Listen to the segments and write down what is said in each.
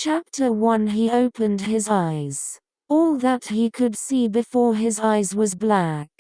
Chapter 1. He opened his eyes. All that he could see before his eyes was black.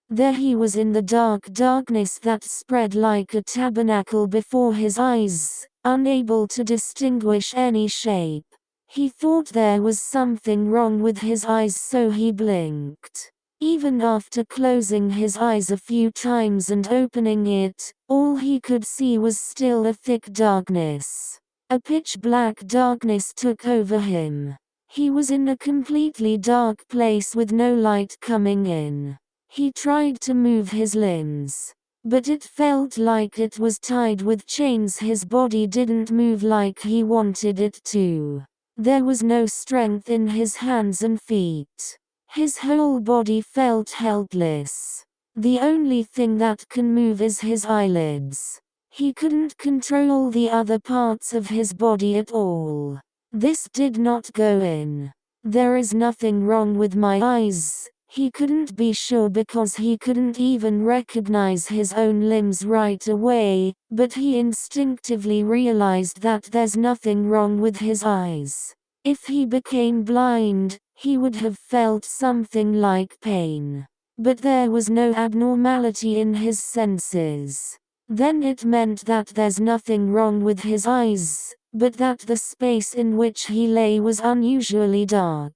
There he was in the darkness that spread like a tabernacle before his eyes, unable to distinguish any shape. He thought there was something wrong with his eyes, so he blinked. Even after closing his eyes a few times and opening it, all he could see was still a thick darkness. A pitch-black darkness took over him. He was in a completely dark place with no light coming in. He tried to move his limbs, but it felt like it was tied with chains. His body didn't move like he wanted it to. There was no strength in his hands and feet. His whole body felt helpless. The only thing that can move is his eyelids. He couldn't control the other parts of his body at all. This did not go in. There is nothing wrong with my eyes. He couldn't be sure because he couldn't even recognize his own limbs right away, but he instinctively realized that there's nothing wrong with his eyes. If he became blind, he would have felt something like pain. But there was no abnormality in his senses. Then it meant that there's nothing wrong with his eyes, but that the space in which he lay was unusually dark.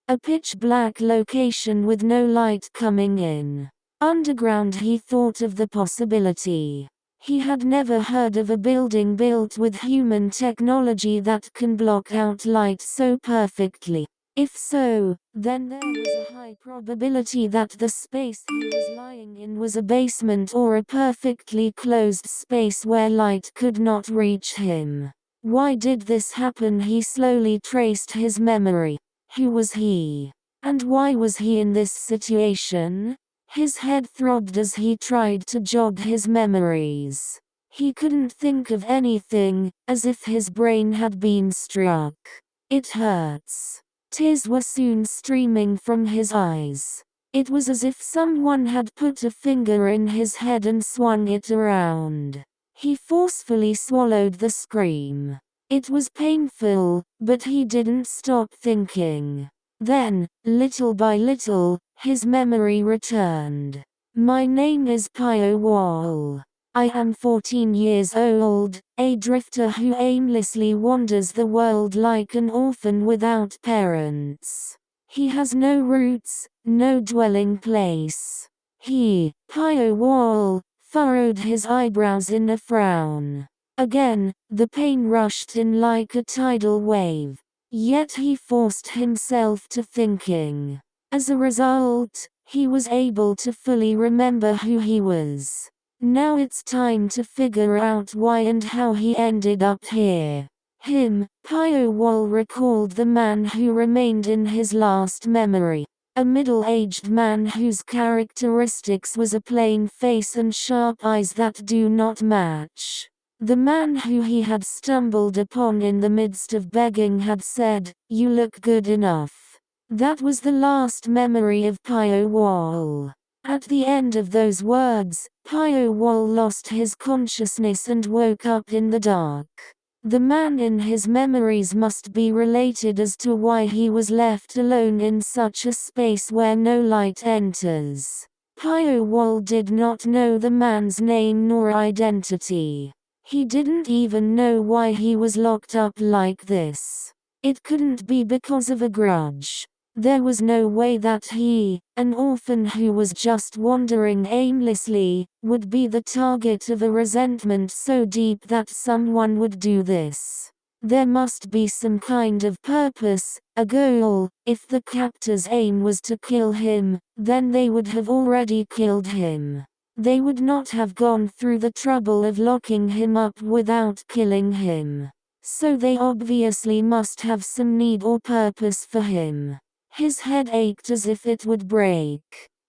A pitch-black location with no light coming in. Underground. He thought of the possibility. He had never heard of a building built with human technology that can block out light so perfectly. If so, then there was a high probability that the space he was lying in was a basement or a perfectly closed space where light could not reach him. Why did this happen? He slowly traced his memory. Who was he? And why was he in this situation? His head throbbed as he tried to jog his memories. He couldn't think of anything, as if his brain had been struck. It hurts. Tears were soon streaming from his eyes. It was as if someone had put a finger in his head and swung it around. He forcefully swallowed the scream. It was painful, but he didn't stop thinking. Then, little by little, his memory returned. My name is Pio Wall. I am 14 years old, a drifter who aimlessly wanders the world like an orphan without parents. He has no roots, no dwelling place. He, Pio Wall, furrowed his eyebrows in a frown. Again, the pain rushed in like a tidal wave. Yet he forced himself to thinking. As a result, he was able to fully remember who he was. Now it's time to figure out why and how he ended up here. Him, Pio Wall recalled the man who remained in his last memory. A middle-aged man whose characteristics was a plain face and sharp eyes that do not match. The man who he had stumbled upon in the midst of begging had said, "You look good enough." That was the last memory of Pio Wall. At the end of those words, Pio Wall lost his consciousness and woke up in the dark. The man in his memories must be related as to why he was left alone in such a space where no light enters. Pio Wall did not know the man's name nor identity. He didn't even know why he was locked up like this. It couldn't be because of a grudge. There was no way that he, an orphan who was just wandering aimlessly, would be the target of a resentment so deep that someone would do this. There must be some kind of purpose, a goal. If the captor's aim was to kill him, then they would have already killed him. They would not have gone through the trouble of locking him up without killing him. So they obviously must have some need or purpose for him. His head ached as if it would break.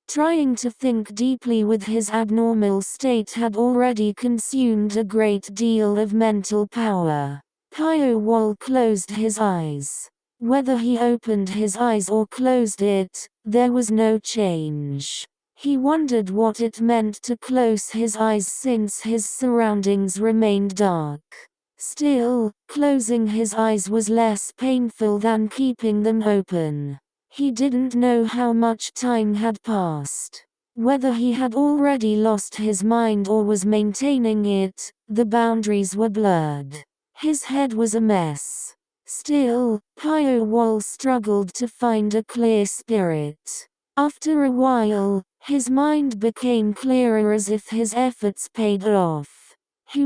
Trying to think deeply with his abnormal state had already consumed a great deal of mental power. Pio Wall closed his eyes. Whether he opened his eyes or closed it, there was no change. He wondered what it meant to close his eyes since his surroundings remained dark. Still, closing his eyes was less painful than keeping them open. He didn't know how much time had passed. Whether he had already lost his mind or was maintaining it, the boundaries were blurred. His head was a mess. Still, Pio Wall struggled to find a clear spirit. After a while, his mind became clearer as if his efforts paid off.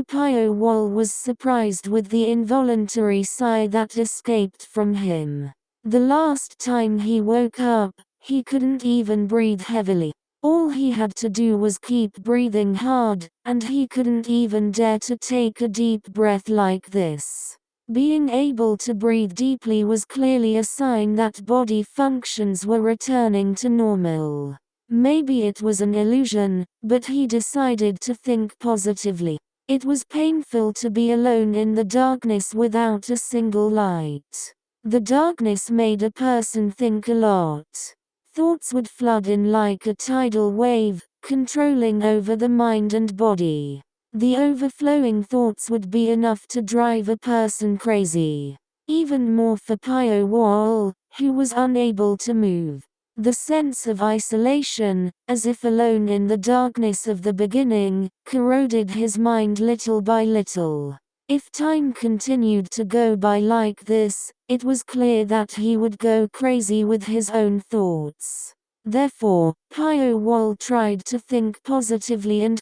Pio Wall was surprised with the involuntary sigh that escaped from him. The last time he woke up, he couldn't even breathe heavily. All he had to do was keep breathing hard, and he couldn't even dare to take a deep breath like this. Being able to breathe deeply was clearly a sign that body functions were returning to normal. Maybe it was an illusion, but he decided to think positively. It was painful to be alone in the darkness without a single light. The darkness made a person think a lot. Thoughts would flood in like a tidal wave, controlling over the mind and body. The overflowing thoughts would be enough to drive a person crazy. Even more for Pio Wall, who was unable to move. The sense of isolation, as if alone in the darkness of the beginning, corroded his mind little by little. If time continued to go by like this, it was clear that he would go crazy with his own thoughts. Therefore, Pio Wall tried to think positively and